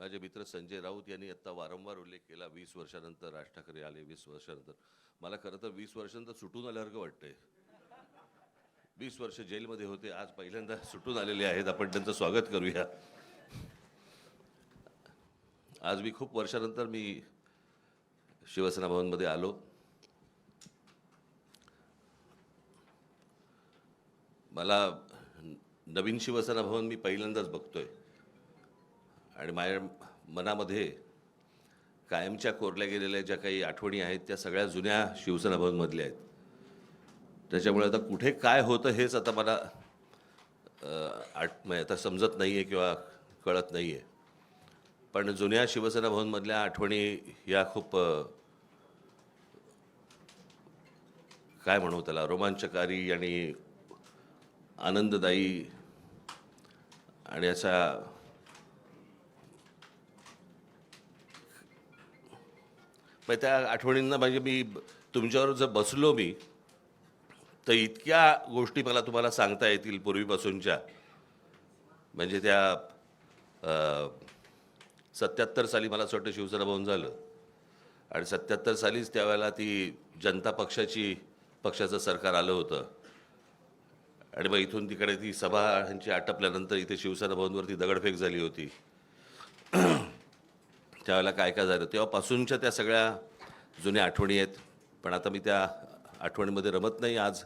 माझे मित्र संजय राऊत यांनी आता वारंवार उल्लेख केला 20 वर्षानंतर राज ठाकरे आले 20 वर्षानंतर. मला खरं तर 20 वर्षानंतर सुटून आल्यासारखं वाटतंय. 20 वर्ष जेलमध्ये होते, आज पहिल्यांदा सुटून आलेले आहेत. आपण त्यांचं स्वागत करूया. आज मी खूप वर्षानंतर शिवसेना भवनमध्ये आलो. मला नवीन शिवसेना भवन मी पहिल्यांदाच बघतोय आणि माझ्या मनामध्ये कायमच्या कोरल्या गेलेल्या ज्या काही आठवणी आहेत त्या सगळ्या जुन्या शिवसेना भवनमधल्या आहेत. त्याच्यामुळे आता कुठे काय होतं हेच आता मला आता समजत नाही आहे किंवा कळत नाही आहे. पण जुन्या शिवसेना भवनमधल्या आठवणी या खूप काय म्हणू त्याला, रोमांचकारी आणि आनंददायी आणि अशा त्या आठवणींना मी तुमच्यावर जर बसलो तर इतक्या गोष्टी मला तुम्हाला सांगता येतील पूर्वीपासूनच्या. म्हणजे त्या 77 साली मला असं वाटतं शिवसेना भवन झालं आणि 77 सालीच त्यावेळेला ती जनता पक्षाचं सरकार आलं होतं आणि मग इथून तिकडे ती सभा ह्यांची आटपल्यानंतर इथे शिवसेना भवनवरती दगडफेक झाली होती. त्यावेळेला काय काय झालं तेव्हापासूनच्या त्या सगळ्या जुन्या आठवणी आहेत. पण आता मी त्या आठवणीमध्ये रमत नाही. आज